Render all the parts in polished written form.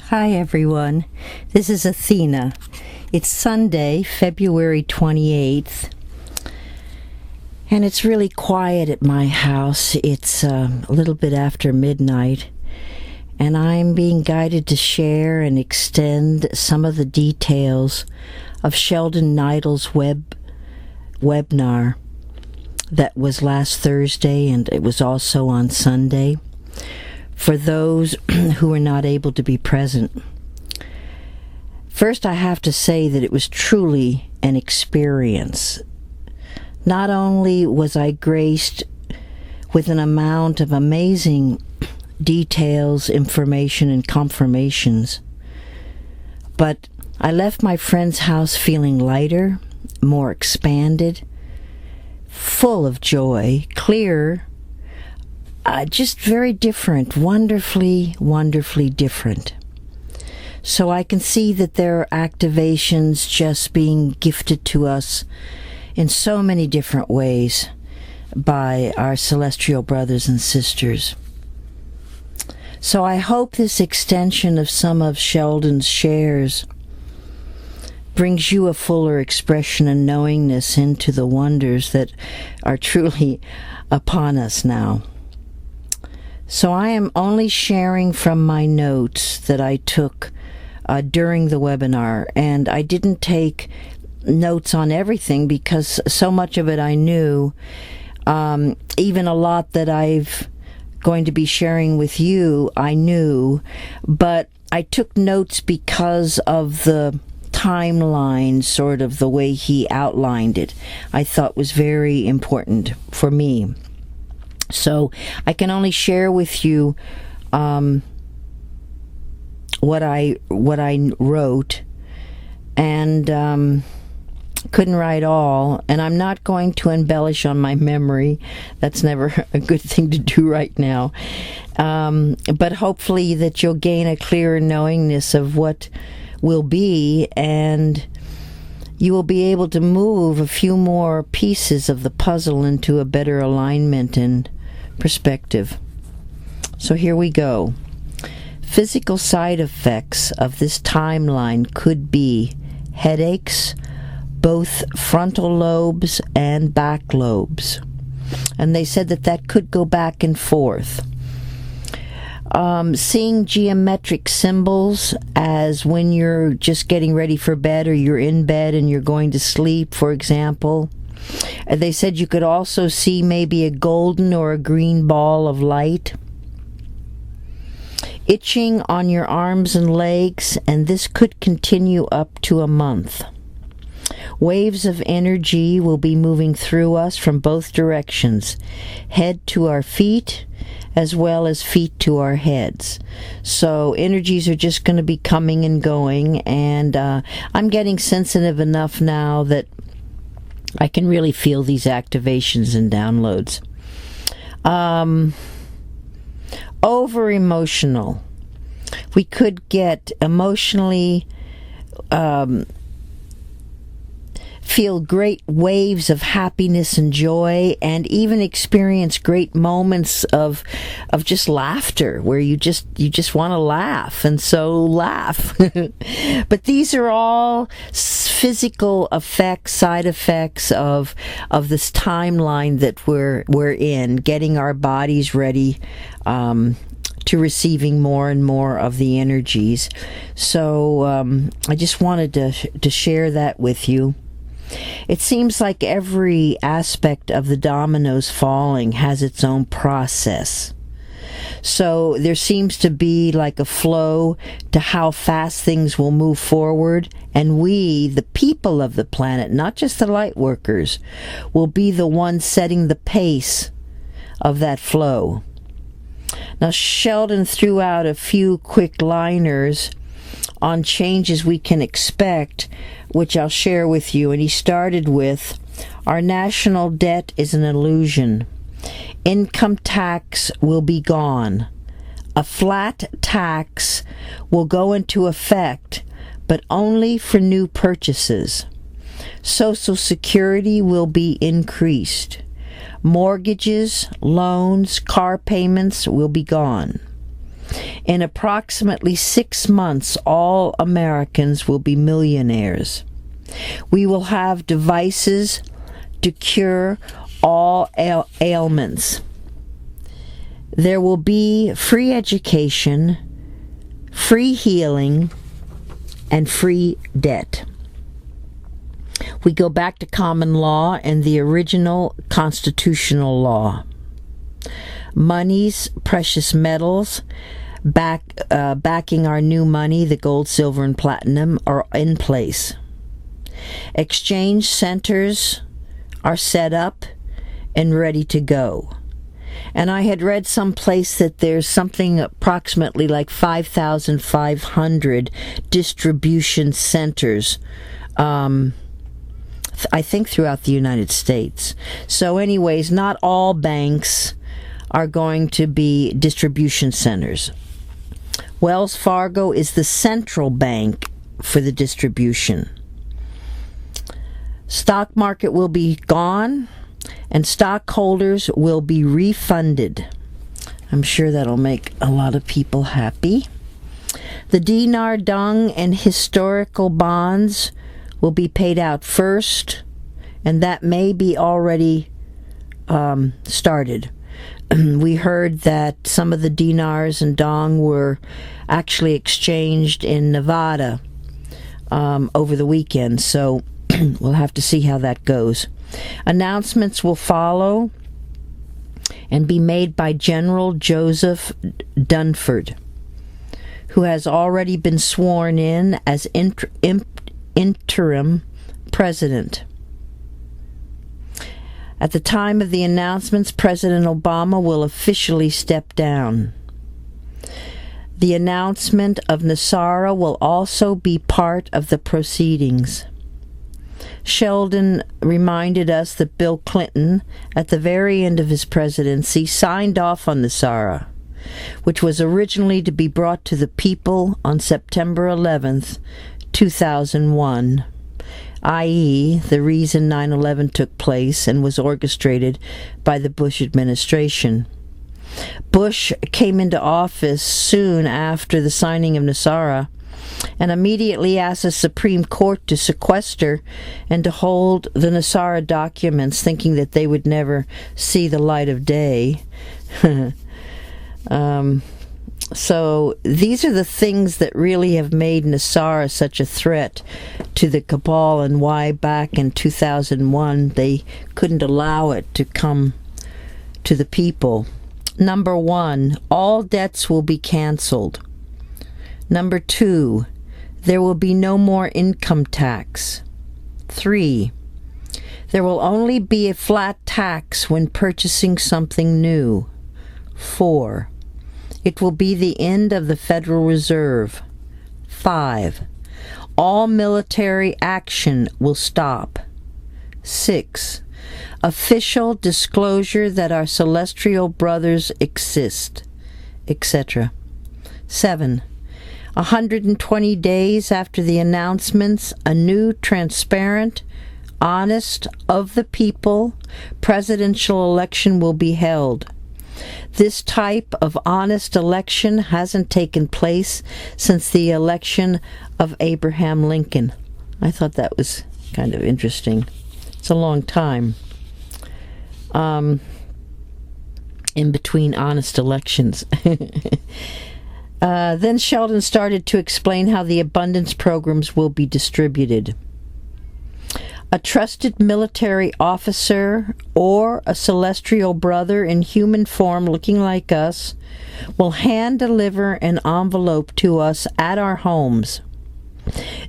Hi everyone, this is Athena. It's Sunday, February 28th, and it's really quiet at my house. It's a little bit after midnight, and I'm being guided to share and extend some of the details of Sheldan Nidle's webinar that was last Thursday, and it was also on Sunday, for those who were not able to be present. First, I have to say that it was truly an experience. Not only was I graced with an amount of amazing details, information, and confirmations, but I left my friend's house feeling lighter, more expanded, full of joy, clearer, just very different, wonderfully, wonderfully different. So I can see that there are activations just being gifted to us in so many different ways by our celestial brothers and sisters. So I hope this extension of some of Sheldan's shares brings you a fuller expression and knowingness into the wonders that are truly upon us now. So I am only sharing from my notes that I took during the webinar, and I didn't take notes on everything because so much of it I knew, even a lot that I've going to be sharing with you I knew, but I took notes because of the timeline, sort of the way he outlined it. I thought was very important for me. So I can only share with you what I wrote, and couldn't write all, and I'm not going to embellish on my memory. That's never a good thing to do right now. But hopefully that you'll gain a clearer knowingness of what will be, and you will be able to move a few more pieces of the puzzle into a better alignment and perspective. So here we go. Physical side effects of this timeline could be headaches, both frontal lobes and back lobes. And they said that could go back and forth. Seeing geometric symbols as when you're just getting ready for bed, or you're in bed and you're going to sleep, for example. They said you could also see maybe a golden or a green ball of light. Itching on your arms and legs, and this could continue up to a month. Waves of energy will be moving through us from both directions, head to our feet, as well as feet to our heads. So energies are just going to be coming and going, and I'm getting sensitive enough now that I can really feel these activations and downloads. Over emotional. We could get emotionally feel great waves of happiness and joy, and even experience great moments of just laughter, where you just want to laugh, and so laugh. But these are all physical effects, side effects of this timeline that we're in, getting our bodies ready to receiving more and more of the energies. So I just wanted to share that with you. It seems like every aspect of the dominoes falling has its own process. So there seems to be like a flow to how fast things will move forward, and we, the people of the planet, not just the light workers, will be the ones setting the pace of that flow. Now, Sheldan threw out a few quick liners on changes we can expect, which I'll share with you. And he started with, our national debt is an illusion. Income tax will be gone. A flat tax will go into effect, but only for new purchases. Social Security will be increased. Mortgages, loans, car payments will be gone. In approximately 6 months, all Americans will be millionaires. We will have devices to cure all ailments. There will be free education, free healing, and free debt. We go back to common law and the original constitutional law. Monies, precious metals, backing our new money, the gold, silver, and platinum, are in place. Exchange centers are set up and ready to go. And I had read someplace that there's something approximately like 5,500 distribution centers, I think throughout the United States. So anyways, not all banks are going to be distribution centers. Wells Fargo is the central bank for the distribution. Stock market will be gone, and stockholders will be refunded. I'm sure that'll make a lot of people happy. The dinar, dung, and historical bonds will be paid out first, and that may be already started. We heard that some of the dinars and dong were actually exchanged in Nevada over the weekend, so we'll have to see how that goes. Announcements will follow and be made by General Joseph Dunford, who has already been sworn in as interim president. At the time of the announcements, President Obama will officially step down. The announcement of Nasara will also be part of the proceedings. Sheldan reminded us that Bill Clinton, at the very end of his presidency, signed off on Nasara, which was originally to be brought to the people on September 11th, 2001, i.e., the reason 9/11 took place and was orchestrated by the Bush administration. Bush came into office soon after the signing of Nasara and immediately asked the Supreme Court to sequester and to hold the Nasara documents, thinking that they would never see the light of day. So these are the things that really have made Nasara such a threat to the cabal, and why back in 2001 they couldn't allow it to come to the people. Number 1, all debts will be canceled. Number 2, there will be no more income tax. 3, there will only be a flat tax when purchasing something new. 4, it will be the end of the Federal Reserve. 5, all military action will stop. 6, official disclosure that our celestial brothers exist, etc. 7, 120 days after the announcements, a new, transparent, honest, of the people presidential election will be held. This type of honest election hasn't taken place since the election of Abraham Lincoln. I thought that was kind of interesting. It's a long time in between honest elections. Then Sheldan started to explain how the abundance programs will be distributed. A trusted military officer or a celestial brother in human form looking like us will hand deliver an envelope to us at our homes.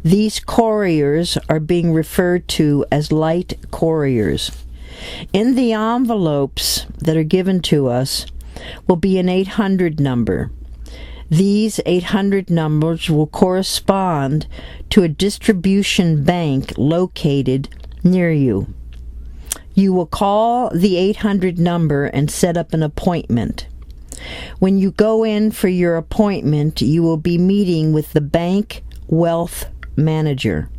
These couriers are being referred to as light couriers. In the envelopes that are given to us will be an 800 number. These 800 numbers will correspond to a distribution bank located near you. You will call the 800 number and set up an appointment. When you go in for your appointment, you will be meeting with the bank wealth manager.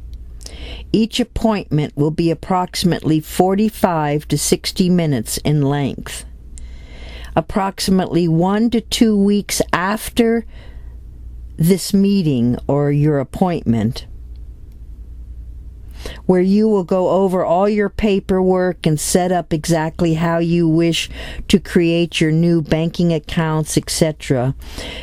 Each appointment will be approximately 45 to 60 minutes in length. approximately 1 to 2 weeks after this meeting or your appointment, where you will go over all your paperwork and set up exactly how you wish to create your new banking accounts, etc.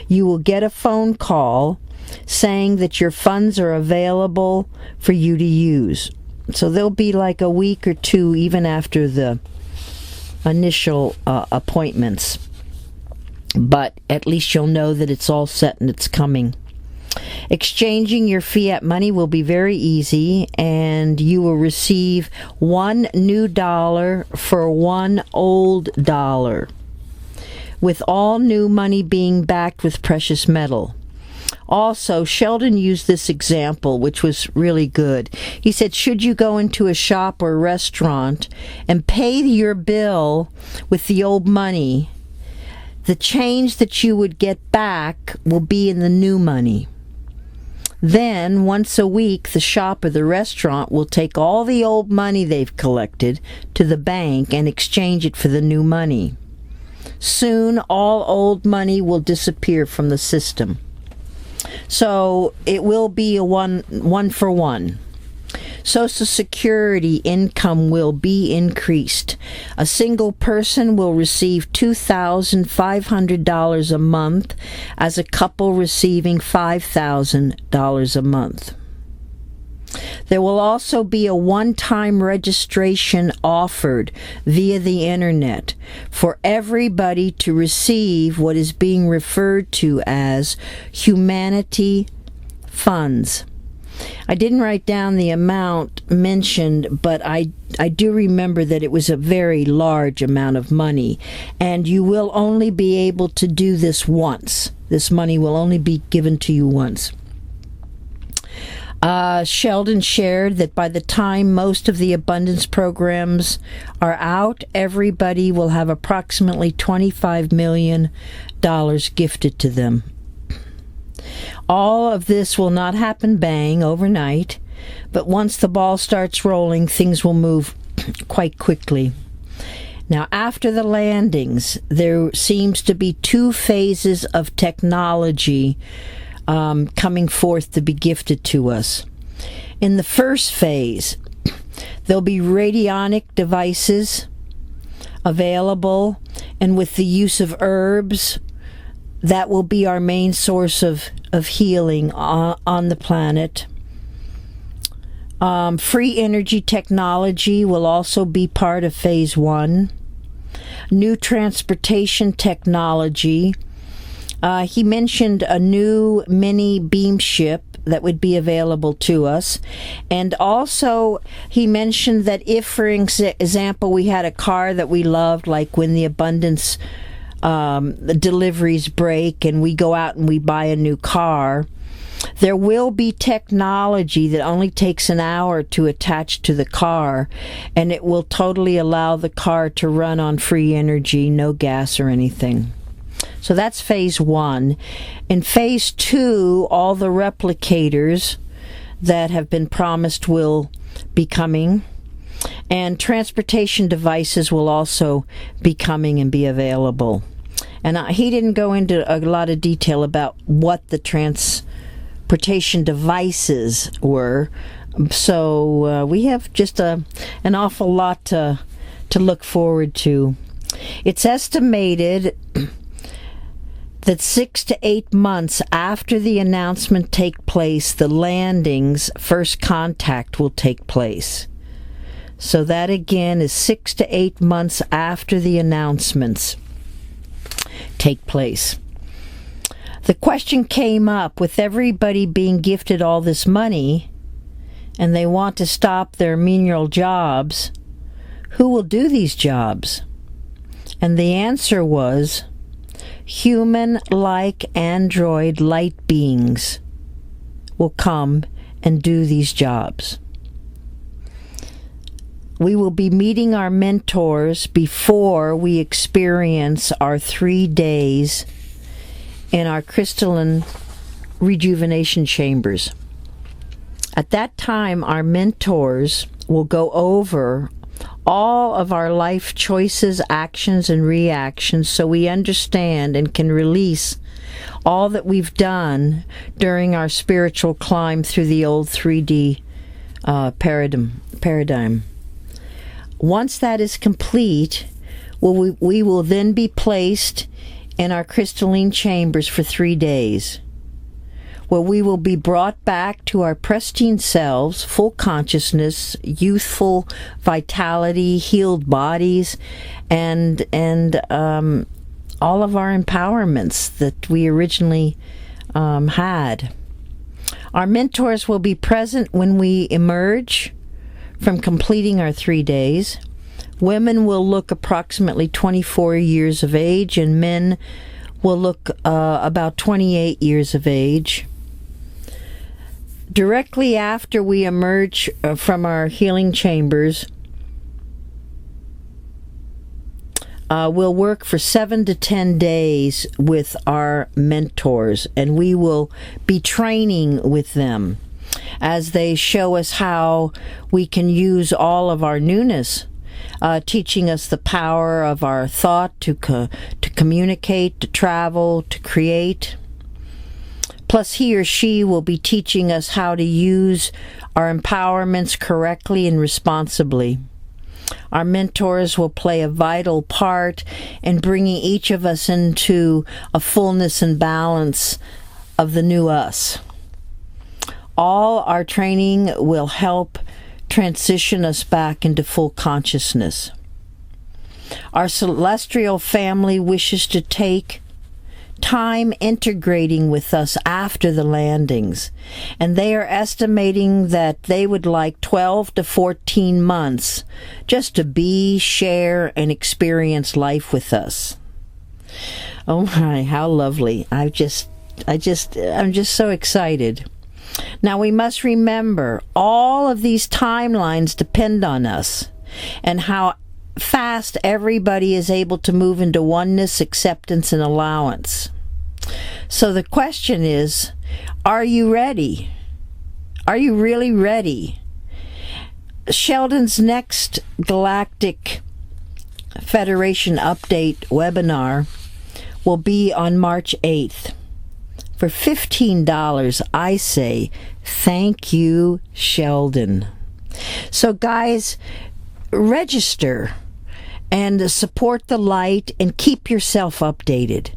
You will get a phone call saying that your funds are available for you to use. So there'll be like a week or two even after the initial appointments. But at least you'll know that it's all set and it's coming. Exchanging your fiat money will be very easy, and you will receive one new dollar for one old dollar, with all new money being backed with precious metal. Also, Sheldan used this example, which was really good. He said, should you go into a shop or restaurant and pay your bill with the old money, the change that you would get back will be in the new money. Then, once a week, the shop or the restaurant will take all the old money they've collected to the bank and exchange it for the new money. Soon, all old money will disappear from the system. So, it will be a one for one. Social Security income will be increased. A single person will receive $2,500 a month, as a couple receiving $5,000 a month. There will also be a one-time registration offered via the internet for everybody to receive what is being referred to as humanity funds. I didn't write down the amount mentioned, but I do remember that it was a very large amount of money, and you will only be able to do this once. This money will only be given to you once. Sheldan shared that by the time most of the abundance programs are out, everybody will have approximately $25 million gifted to them. All of this will not happen bang overnight, but once the ball starts rolling, things will move quite quickly. Now, after the landings, there seems to be 2 phases of technology coming forth to be gifted to us. In the first phase, there'll be radionic devices available, and with the use of herbs, that will be our main source of healing on the planet. Free energy technology will also be part of phase 1. New transportation technology. He mentioned a new mini beam ship that would be available to us. And also, he mentioned that if, for example, we had a car that we loved, like when the abundance the deliveries break and we go out and we buy a new car, there will be technology that only takes an hour to attach to the car, and it will totally allow the car to run on free energy, no gas or anything. So that's phase 1. In phase 2, all the replicators that have been promised will be coming, and transportation devices will also be coming and be available. And he didn't go into a lot of detail about what the transportation devices were, so we have just an awful lot to look forward to. It's estimated that 6 to 8 months after the announcement take place, the landings, first contact will take place. So that again is 6 to 8 months after the announcements take place. The question came up, with everybody being gifted all this money and they want to stop their menial jobs, who will do these jobs? And the answer was human-like android light beings will come and do these jobs. We will be meeting our mentors before we experience our 3 days in our crystalline rejuvenation chambers. At that time, our mentors will go over all of our life choices, actions, and reactions so we understand and can release all that we've done during our spiritual climb through the old 3D paradigm. Once that is complete, we will then be placed in our crystalline chambers for 3 days, where we will be brought back to our pristine selves, full consciousness, youthful vitality, healed bodies, and all of our empowerments that we originally had. Our mentors will be present when we emerge from completing our 3 days. Women will look approximately 24 years of age, and men will look about 28 years of age. Directly after we emerge from our healing chambers, we'll work for 7 to 10 days with our mentors, and we will be training with them as they show us how we can use all of our newness, teaching us the power of our thought to communicate, to travel, to create. Plus, he or she will be teaching us how to use our empowerments correctly and responsibly. Our mentors will play a vital part in bringing each of us into a fullness and balance of the new us. All our training will help transition us back into full consciousness. Our celestial family wishes to take time integrating with us after the landings, and they are estimating that they would like 12 to 14 months just to be, share, and experience life with us. Oh my, how lovely. I'm just so excited. Now we must remember all of these timelines depend on us and how fast everybody is able to move into oneness, acceptance, and allowance. So the question is, are you ready? Are you really ready? Sheldon's next Galactic Federation Update webinar will be on March 8th. For $15, I say, thank you, Sheldan. So guys, register and support the light and keep yourself updated.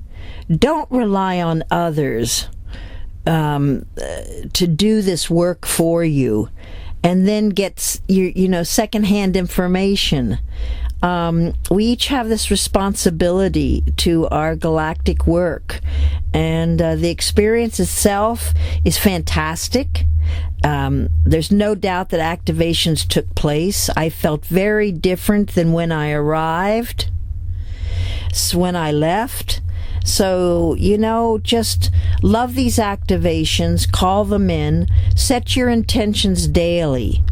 Don't rely on others to do this work for you and then get your secondhand information. We each have this responsibility to our galactic work, and the experience itself is fantastic. There's no doubt that activations took place. I felt very different than when I arrived, when I left. So, just love these activations, call them in, set your intentions daily.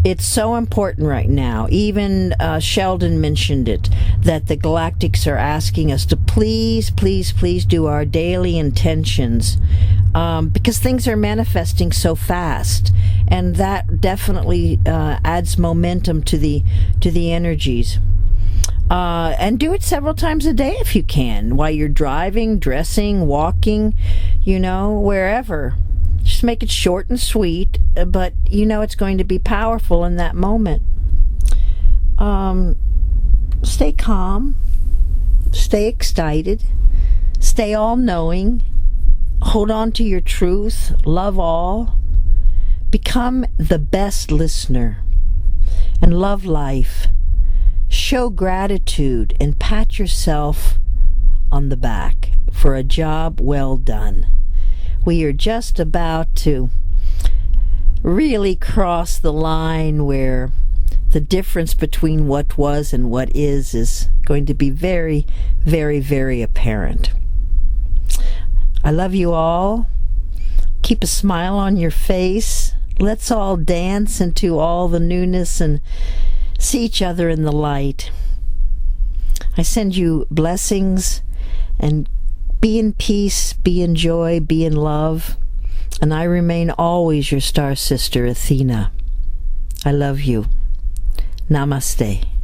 It's so important right now. Even Sheldan mentioned it, that the Galactics are asking us to please, please, please do our daily intentions, because things are manifesting so fast, and that definitely adds momentum to the energies. And do it several times a day if you can, while you're driving, dressing, walking, wherever. Just make it short and sweet, but it's going to be powerful in that moment. Stay calm, stay excited, stay all-knowing, hold on to your truth, love all, become the best listener, and love life. Show gratitude and pat yourself on the back for a job well done. We are just about to really cross the line where the difference between what was and what is going to be very, very, very apparent. I love you all. Keep a smile on your face. Let's all dance into all the newness and see each other in the light. I send you blessings, and be in peace, be in joy, be in love, and I remain always your star sister, Athena. I love you. Namaste.